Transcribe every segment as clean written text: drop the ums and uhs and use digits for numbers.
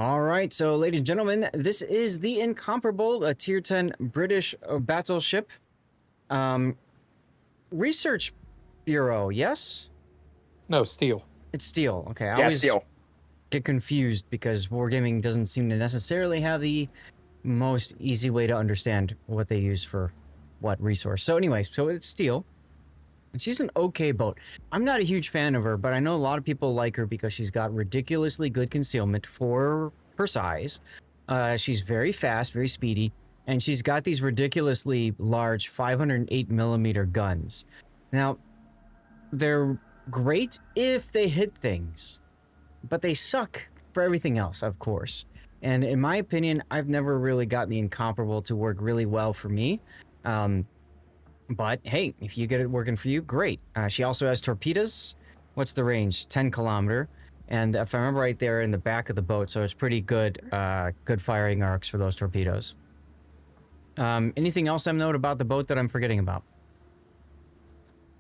All right, so ladies and gentlemen, this is the Incomparable Tier 10 British Battleship Research Bureau, yes? No, steel. It's steel. Okay, I Yeah, always steel. get confused because wargaming doesn't seem to necessarily have the most easy way to understand what they use for what resource. So anyway, so it's steel. And she's an okay boat. I'm not a huge fan of her, but I know a lot of people like her because she's got ridiculously good concealment for her size. She's very fast, very speedy, and she's got these ridiculously large 508mm guns. Now, they're great if they hit things, but they suck for everything else, of course. And in my opinion, I've never really gotten the Incomparable to work really well for me. But hey, if you get it working for you, great. She also has torpedoes. What's the range? 10 kilometer. And if I remember right, they're in the back of the boat, so it's pretty good, good firing arcs for those torpedoes. Anything else I note about the boat that I'm forgetting about?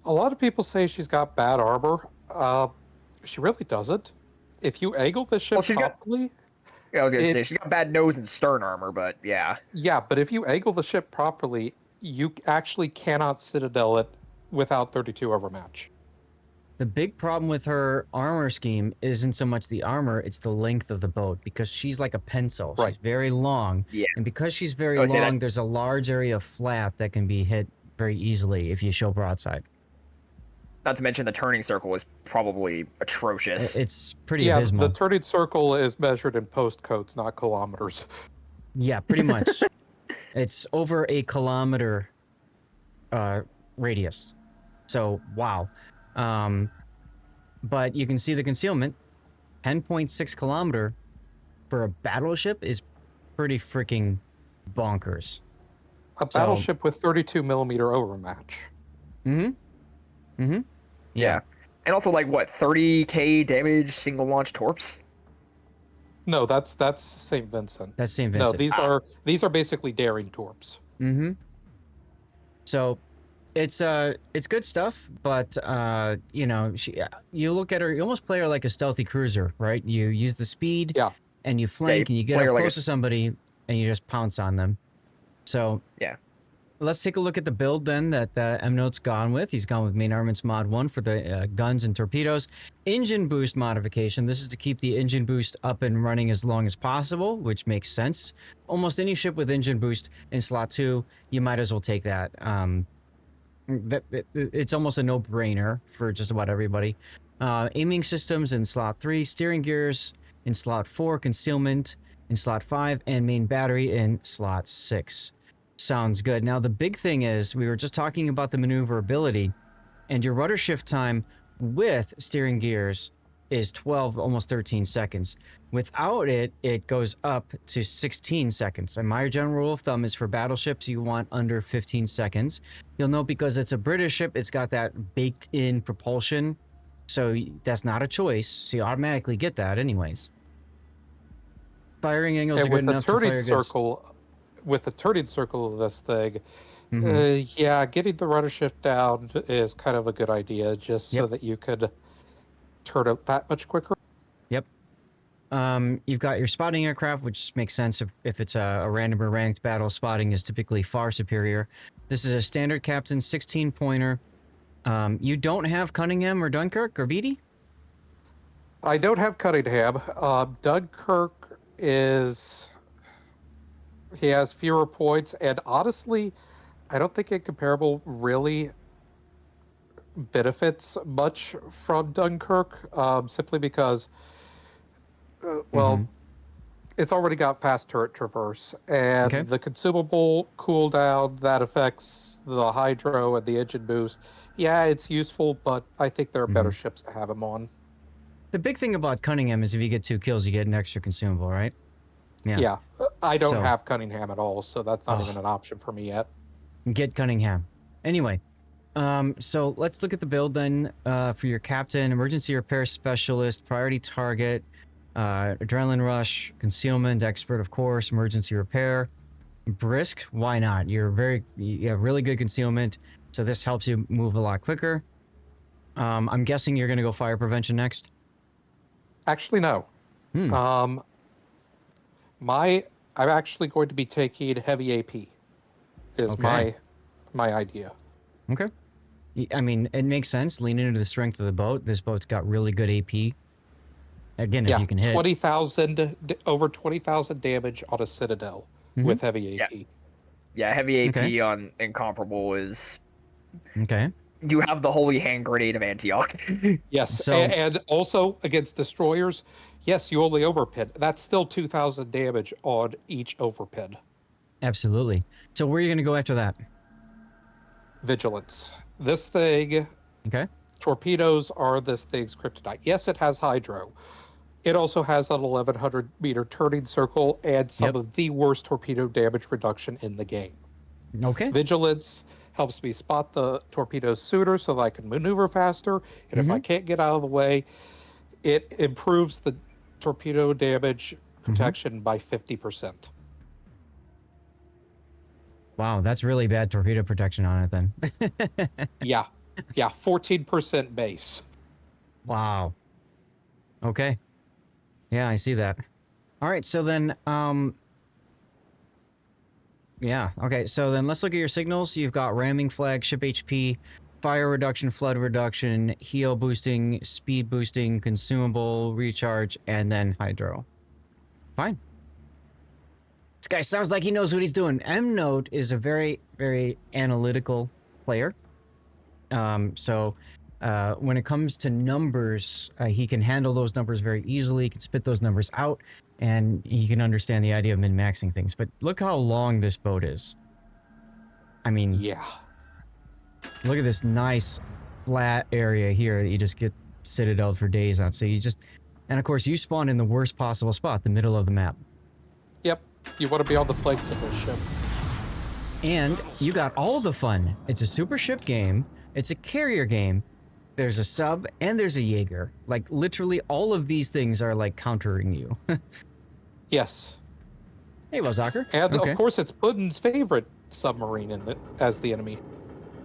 A lot of people say she's got bad armor. She really doesn't. If you angle the ship properly... I was going to say, she's got bad nose and stern armor, but yeah. Yeah, but if you angle the ship properly, you actually cannot citadel it without 32 overmatch. The big problem with her armor scheme isn't so much the armor, it's the length of the boat, because she's like a pencil. Right. She's very long. Yeah. And because she's very long, there's a large area of flat that can be hit very easily if you show broadside. Not to mention the turning circle is probably atrocious. It's pretty abysmal. Yeah, the turning circle is measured in postcodes, not kilometers. Yeah, pretty much. It's over a kilometer radius. So, wow. But you can see the concealment. 10.6 kilometer for a battleship is pretty freaking bonkers. A battleship with 32mm overmatch. Yeah. And also, like, what, 30k damage single launch torps? No, that's St. Vincent. That's St. Vincent. No, these are basically daring torps. So it's good stuff, but you know, you look at her, you almost play her like a stealthy cruiser, right? You use the speed, and you flank, and you get up close to somebody, and you just pounce on them. So yeah, let's take a look at the build then that M-Note's gone with. He's gone with main armaments mod 1 for the guns and torpedoes. Engine boost modification. This is to keep the engine boost up and running as long as possible, which makes sense. Almost any ship with engine boost in slot 2, you might as well take that. It's almost a no-brainer for just about everybody. Aiming systems in slot 3, steering gears in slot 4, concealment in slot 5, and main battery in slot 6. Sounds good. Now, the big thing is, we were just talking about the maneuverability, and your rudder shift time with steering gears is 12, almost 13 seconds. Without it, it goes up to 16 seconds. And my general rule of thumb is for battleships, you want under 15 seconds. You'll note because it's a British ship, it's got that baked-in propulsion, so that's not a choice, so you automatically get that anyways. Firing angles are good enough to fire circle. With the turning circle of this thing, yeah, getting the rudder shift down is kind of a good idea, just so that you could turn it that much quicker. Yep. You've got your spotting aircraft, which makes sense if it's a random or ranked battle. Spotting is typically far superior. This is a standard captain 16-pointer. You don't have Cunningham or Dunkirk or Beatty? I don't have Cunningham. Dunkirk is... He has fewer points, and honestly, I don't think Incomparable really benefits much from Dunkirk, simply because, well, it's already got fast turret traverse, and the consumable cooldown that affects the hydro and the engine boost. Yeah, it's useful, but I think there are better ships to have him on. The big thing about Cunningham is if you get 2 kills, you get an extra consumable, right? Yeah, I don't have Cunningham at all, so that's not even an option for me yet. Get Cunningham. Anyway, so let's look at the build then for your captain, emergency repair specialist, priority target, adrenaline rush, concealment expert, of course, emergency repair, brisk. Why not? You have really good concealment, so this helps you move a lot quicker. I'm guessing you're going to go fire prevention next. Actually, no. I'm actually going to be taking heavy AP. Is Okay. my idea. Okay. I mean, it makes sense. Lean into the strength of the boat. This boat's got really good AP. Again, if Yeah, you can hit. over 20,000 damage on a citadel Mm-hmm. with heavy Yeah, AP. yeah. Heavy Okay. AP on Incomparable is Okay. you have the holy hand grenade of Antioch. Yes, So, and also against destroyers, yes, you only overpin. That's still 2,000 damage on each overpin. absolutely. So where are you going to go after that? Vigilance. This thing, Okay. torpedoes are this thing's kryptonite. Yes, it has hydro. It also has an 1,100-meter turning circle and some Yep. of the worst torpedo damage reduction in the game. Okay. Vigilance helps me spot the torpedoes sooner so that I can maneuver faster. And if I can't get out of the way, it improves the torpedo damage protection by 50%. Wow, that's really bad torpedo protection on it then. Yeah. Yeah, 14% base. Wow. Okay. Yeah, I see that. All right, so then, yeah, okay, so then let's look at your signals. You've got ramming flag, ship HP, fire reduction, flood reduction, heal boosting, speed boosting, consumable, recharge, and then hydro. Fine. This guy sounds like he knows what he's doing. M-Note is a very, very analytical player. So when it comes to numbers, he can handle those numbers very easily. He can spit those numbers out, and he can understand the idea of min-maxing things. But look how long this boat is. I mean, Yeah. look at this nice flat area here that you just get citadel for days on. So you just, and of course you spawn in the worst possible spot, the middle of the map. Yep. You want to be on the flanks of this ship. And you got all the fun. It's a super ship game. It's a carrier game. There's a sub and there's a Jaeger. Like literally all of these things are like countering you. Yes. Hey, Wazaker. And Okay. of course, it's Putin's favorite submarine as the enemy.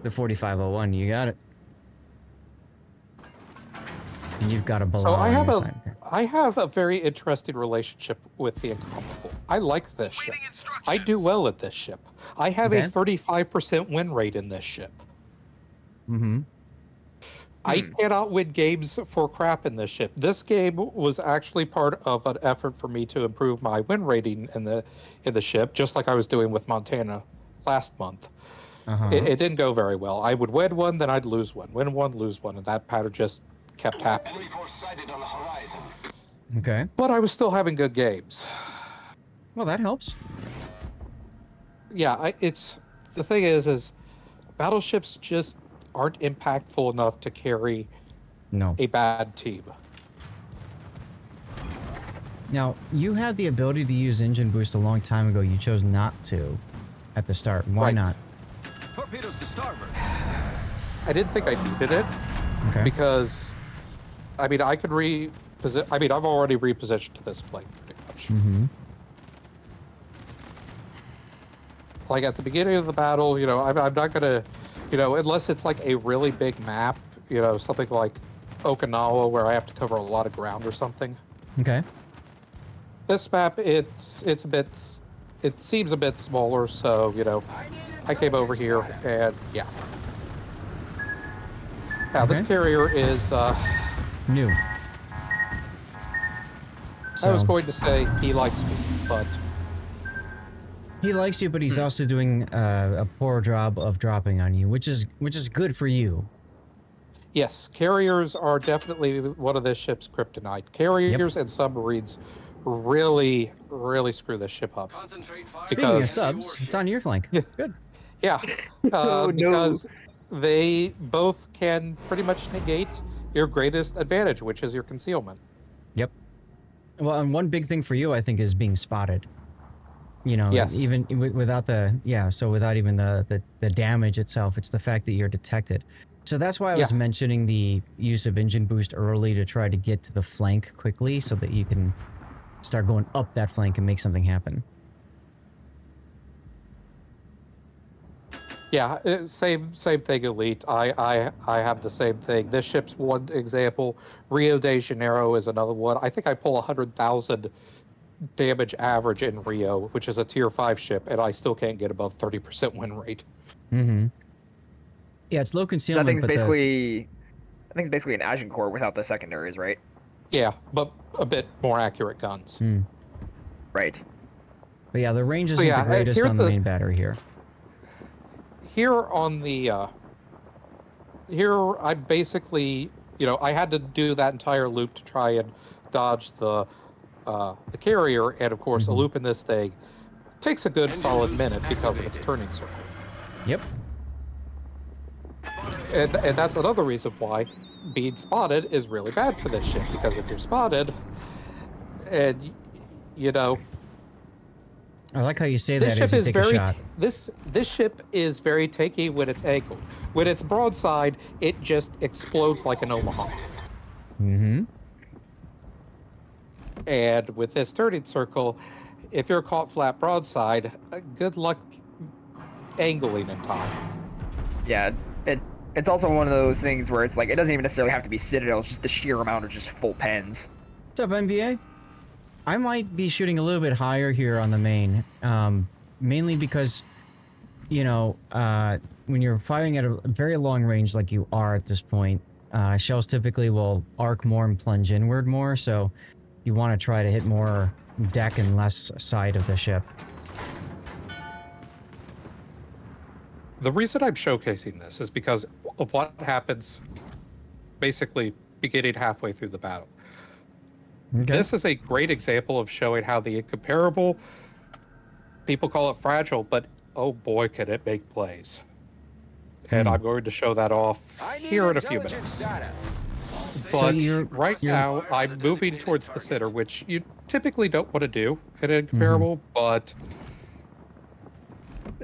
The 4501, you got it. And you've got a Balal So on your side. I have a very interesting relationship with the Incomparable. I like this ship. I do well at this ship. I have a 35% win rate in this ship. Mm-hmm. I cannot win games for crap in this ship. This game was actually part of an effort for me to improve my win rating in the ship, just like I was doing with Montana last month. It didn't go very well. I would win one, then I'd lose one. Win one, lose one, and that pattern just kept happening. Enemy force sighted on the horizon. Okay. But I was still having good games. Well, that helps. Yeah, it's the thing is battleships just aren't impactful enough to carry No. a bad team. Now, you had the ability to use engine boost a long time ago. You chose not to at the start. Why Right. not? Torpedoes to starboard. I didn't think I needed it Okay. because, I mean, I could reposition. I mean, I've already repositioned to this flank pretty much. Mm-hmm. Like at the beginning of the battle, you know, I'm not gonna, you know, unless it's like a really big map, you know, something like Okinawa where I have to cover a lot of ground or something. Okay. This map, it seems a bit smaller, so you know, I came over here and yeah. Now this Okay. carrier is. New. I was going to say he likes me, but He likes you, but he's also doing a poor job of dropping on you, which is good for you. yes, carriers are definitely one of this ship's kryptonite. Carriers and submarines really screw this ship up. Concentrate fire. Speaking of Because- subs, it's on your flank. Yeah. Good. Yeah, Oh, no. because they both can pretty much negate your greatest advantage, which is your concealment. Yep. Well, and one big thing for you, I think, is being spotted. You know, Yes. even without without even the damage itself, it's the fact that you're detected. So that's why I was Yeah. mentioning the use of engine boost early to try to get to the flank quickly so that you can start going up that flank and make something happen. Yeah, same thing, Elite. I have the same thing. This ship's one example. Rio de Janeiro is another one. I think I pull 100,000 damage average in Rio, which is a tier 5 ship, and I still can't get above 30% win rate. Mm-hmm. Yeah, it's low So concealment, that thing's but basically, I think it's basically an Agincourt without the secondaries, right? Yeah, but a bit more accurate guns. Right. but yeah, the range So isn't yeah, the greatest here on the the- main battery here. Here on the here I basically, I had to do that entire loop to try and dodge the carrier, and of course a loop in this thing takes a good solid minute because of its turning circle. Yep. And that's another reason why being spotted is really bad for this ship, because if you're spotted and I like how you say this that as ship you is take a very shot. this ship is very tanky when it's angled. When it's broadside, it just explodes like an Omaha. Mm-hmm. And with this turning circle, if you're caught flat broadside, good luck angling in time. Yeah, it's also one of those things where it's like, it doesn't even necessarily have to be citadels, just the sheer amount of just full pens. What's up, NBA? I might be shooting a little bit higher here on the main, mainly because, when you're firing at a very long range like you are at this point, shells typically will arc more and plunge inward more, so you want to try to hit more deck and less side of the ship. The reason I'm showcasing this is because of what happens basically beginning halfway through the battle. Okay. This is a great example of showing how the incomparable, people call it fragile, but oh boy, can it make plays. And I'm going to show that off here in a few minutes. But right now, I'm moving towards the center, which you typically don't want to do in incomparable, but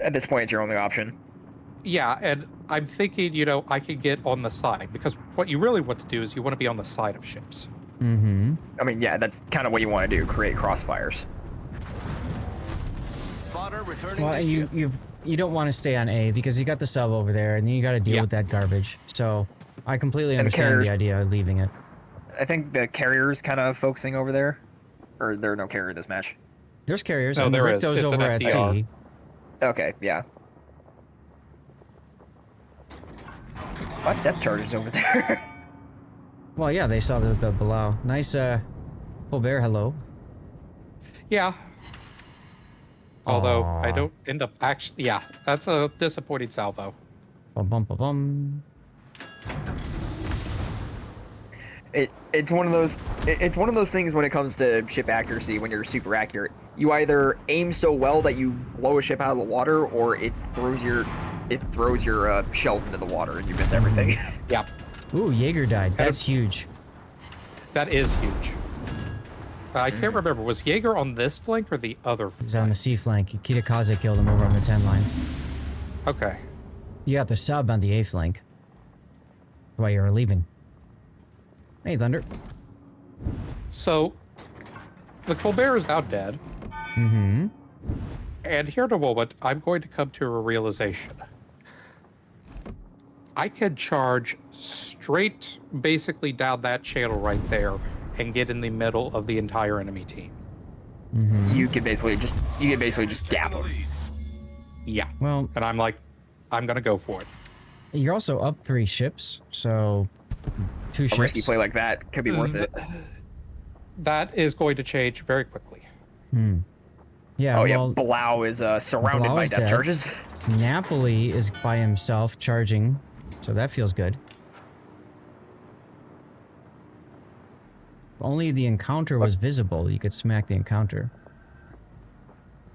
At this point, it's your only option. yeah, and I'm thinking, I could get on the side, because what you really want to do is you want to be on the side of ships. Mm-hmm. I mean, yeah, that's kind of what you want to do, create crossfires. Spotter returning Well, to and ship. you don't want to stay on A because you got the sub over there, and then you got to deal with that garbage. So I completely And the understand carriers- the idea of leaving it. I think the carrier's kind of focusing over there. Or there are no carrier this match. There's carriers, No, and the there is. Ricto's It's an over at FDR. sea. Okay, yeah. What depth charges over there? Well, yeah, they saw the below. Nice, Colbert, hello. Yeah. Although I Aw. don't end up actually, yeah, that's a disappointing salvo. Bum bum bum bum. It's one of those things when it comes to ship accuracy. When you're super accurate, you either aim so well that you blow a ship out of the water, or it throws your shells into the water and you miss everything. Yeah, Ooh, Jaeger died. That's huge. that is huge. I can't remember, was Jaeger on this flank or the other flank? He's on the C flank. Kitakaze killed him over on the 10 line. Okay. You got the sub on the A flank. While you were leaving. Hey, Thunder. So, the Colbert is now dead. Mm-hmm. And here in a moment, I'm going to come to a realization. I can charge straight basically down that channel right there and get in the middle of the entire enemy team. Mm-hmm. You can basically just gap them. Yeah. Well, And I'm like, I'm going to go for it. you're also up 3 ships, so 2 A risky ships. play like that could be worth it. That is going to change very quickly. Yeah, Oh yeah, well, Blau is surrounded by Blau's depth dead. charges. Napoli is by himself charging, so that feels good. If only the encounter was visible, you could smack the encounter.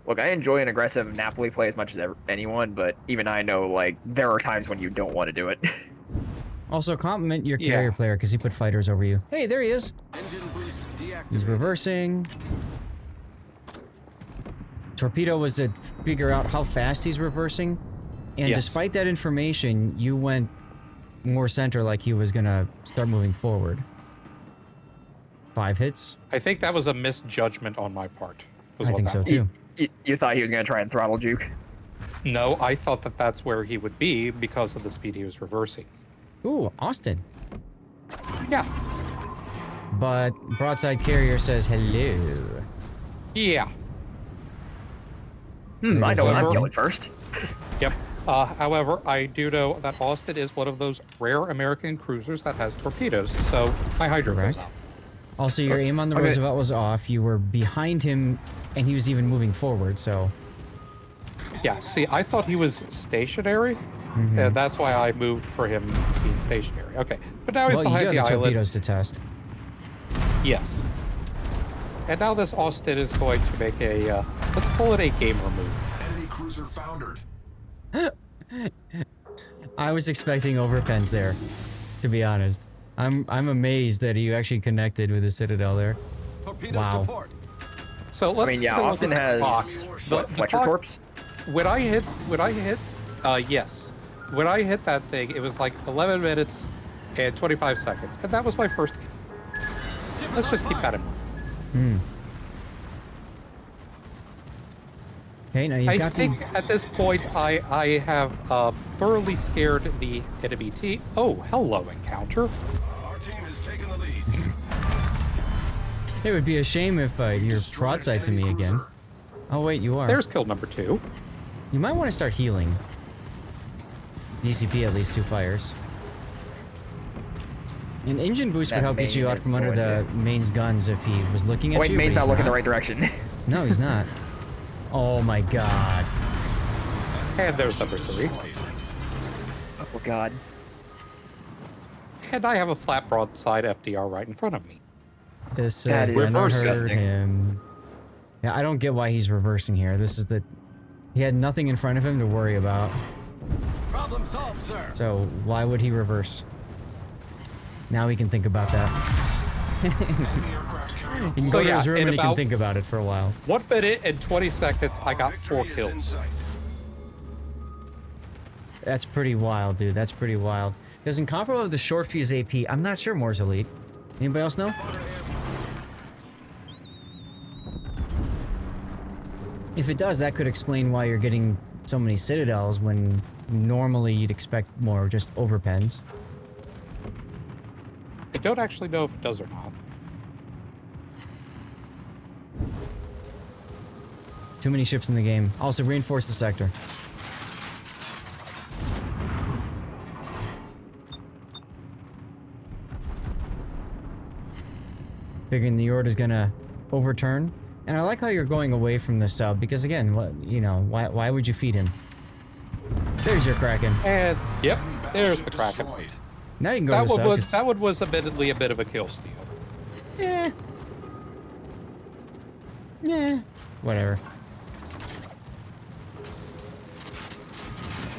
Look, I enjoy an aggressive Napoli play as much as anyone, but even I know, like, there are times when you don't want to do it. Also, compliment your Yeah. carrier player because he put fighters over you. Hey, there he is. Engine boost deactivated. He's reversing. Torpedo was to figure out how fast he's reversing. And Yes. despite that information, you went more center like he was gonna start moving forward. 5 hits? I think that was a misjudgment on my part. was I what think that so was. too. You thought he was going to try and throttle Juke? No, I thought that that's where he would be because of the speed he was reversing. Ooh, Austin. Yeah. But broadside carrier says hello. Yeah. I know what I'm However- killing first. Yep. However, I do know that Austin is one of those rare American cruisers that has torpedoes, so my hydro goes Correct. out. Also, your aim on the Okay. Roosevelt was off. You were behind him, and he was even moving forward, so... Yeah, see, I thought he was stationary, and that's why I moved for him being stationary. Okay, but now he's Well, you behind do the have the island. torpedoes to test. Yes. And now this Austin is going to make a, let's call it a gamer move. Enemy cruiser foundered. I was expecting overpens there, to be honest. I'm amazed that you actually connected with the Citadel there. Torpedoes Wow. to port. So let's I mean, yeah, take a look Austin at the clock. has The what, Fletcher clock- Corps? When I hit, yes. When I hit that thing, it was like 11 minutes and 25 seconds, and that was my first kill. Ship is Let's on just keep fire. that in mind. Okay, now you've I got think the... at this point, I have thoroughly scared the enemy team. Oh, hello, encounter. Our team has taken the lead. It would be a shame if you're Destroyed broadside to enemy me again. cruiser. Oh wait, you are. There's kill number 2. You might want to start healing. DCP at least 2 fires. An engine boost would That help get you main out is from under going the main's guns if he was looking at Wait, you. Main's but not he's looking the right direction. No, he's not. Oh my god. And there's number 3. Oh god. And I have a flat broadside FDR right in front of me. This That is is gonna hurt disgusting. him. Yeah, I don't get why he's reversing here. This is the... He had nothing in front of him to worry about. Problem solved, sir. So why would he reverse? Now he can think about that. Enemy aircraft carrier. He can So go to yeah, his room in and he can about- think about it for a while. 1 minute and 20 seconds, I got 4 Victory is in kills. sight. That's pretty wild, dude. That's pretty wild. Does Incomparable have the short fuse AP? I'm not sure Moore's Elite. Anybody else know? If it does, that could explain why you're getting so many citadels when normally you'd expect more just overpens. I don't actually know if it does or not. Too many ships in the game. Also, reinforce the sector. Figuring the order's gonna overturn. And I like how you're going away from the sub, because again, what, you know, why would you feed him? There's your Kraken. And yep, Enemy there's the battleship Kraken. destroyed. Now you can go That to the one sub. was 'cause- that one was admittedly a bit of a kill steal. Eh. Yeah. Whatever.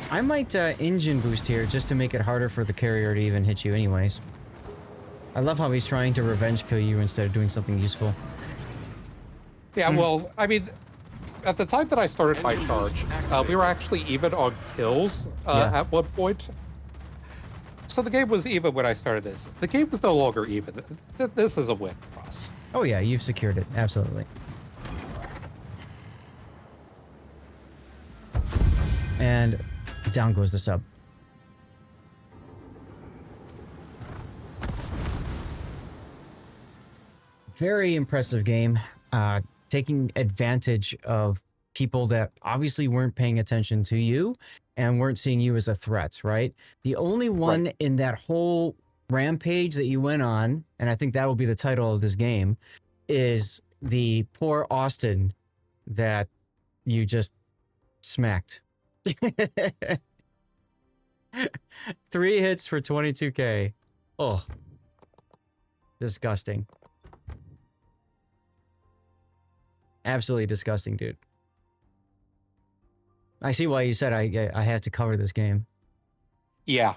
I might engine boost here just to make it harder for the carrier to even hit you anyways. I love how he's trying to revenge kill you instead of doing something useful. Yeah, well, I mean, at the time that I started my Engine charge, boost we were actually even on kills Yeah. at one point. So the game was even when I started this. The game was no longer even. This is a win for us. Oh yeah, you've secured it. Absolutely. And down goes the sub. Very impressive game. Taking advantage of people that obviously weren't paying attention to you and weren't seeing you as a threat, right? The only one in that whole rampage that you went on, and I think that will be the title of this game, is the poor Austin that you just smacked. 3 hits for 22k. Oh. Disgusting. Absolutely disgusting, dude. I see why you said I had to cover this game. Yeah.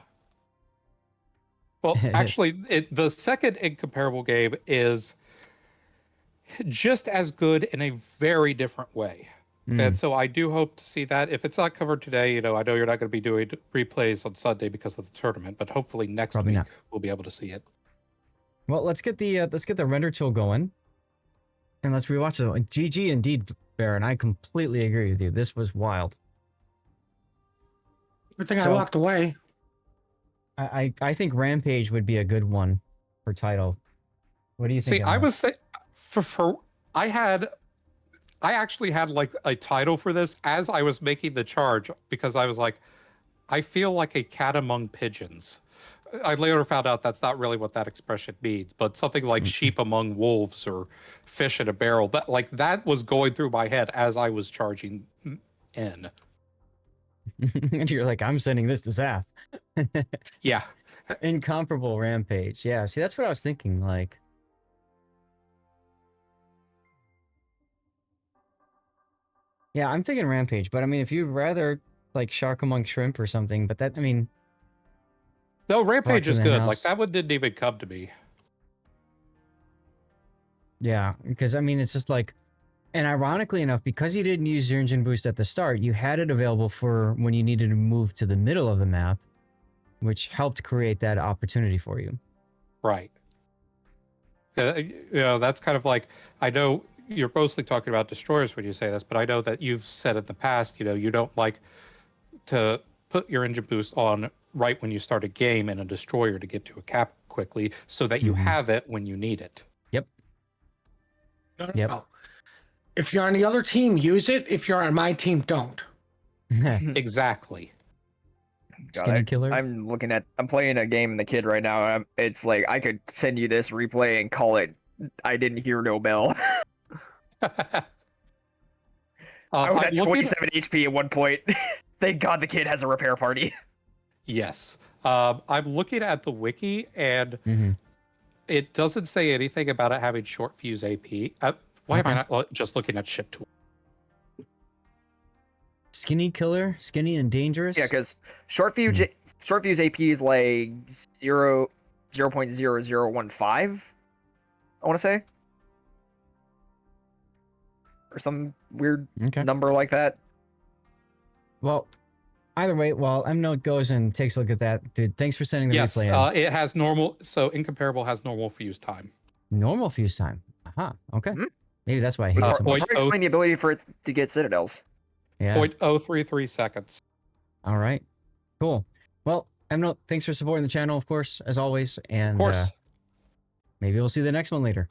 Well, actually, the second Incomparable game is just as good in a very different way. And so I do hope to see that. If it's not covered today, you know, I know you're not going to be doing replays on Sunday because of the tournament, but hopefully next Probably week not. we'll be able to see it. Well, let's get the render tool going, and let's rewatch it. GG indeed, Baron. I completely agree with you. This was wild. Good thing So- I walked away. I think Rampage would be a good one for title. What do you think? See, I was I had I actually had like a title for this as I was making the charge because I was like, I feel like a cat among pigeons. I later found out that's not really what that expression means, but something like sheep among wolves or fish in a barrel. That was going through my head as I was charging in. And you're like, I'm sending this to Zath. Yeah. Incomparable Rampage. Yeah, see, that's what I was thinking, like. Yeah, I'm thinking Rampage, but I mean, if you'd rather, like, Shark Among Shrimp or something, but that, I mean... No, Rampage is good. House. Like, that one didn't even come to me. Yeah, because, I mean, it's just like... And ironically enough, because you didn't use your engine boost at the start, you had it available for when you needed to move to the middle of the map, which helped create that opportunity for you. Right. That's kind of like, I know you're mostly talking about destroyers when you say this, but I know that you've said in the past, you don't like to put your engine boost on right when you start a game in a destroyer to get to a cap quickly so that you have it when you need it. Yep. No. If you're on the other team, use it. If you're on my team, don't. Exactly. Skinny killer. I'm playing a game in the kid right now. It's like I could send you this replay and call it I didn't hear no bell. I was at 27 HP at one point. Thank God the kid has a repair party. Yes. I'm looking at the wiki and it doesn't say anything about it having short fuse AP. Why am I not just looking at ship tool? Skinny killer, skinny and dangerous. Yeah, because short fuse AP is like 0.0015. I want to say, or some weird number like that. Well, either way, while MNote goes and takes a look at that, dude, thanks for sending the replay in. It has normal. So Incomparable has normal fuse time. Normal fuse time. Aha. Okay. Maybe that's why I hate it so much. Explain the ability for it to get citadels. Yeah. 0.033 seconds. All right. Cool. Well, MNote, thanks for supporting the channel, of course, as always. And Of course. maybe we'll see the next one later.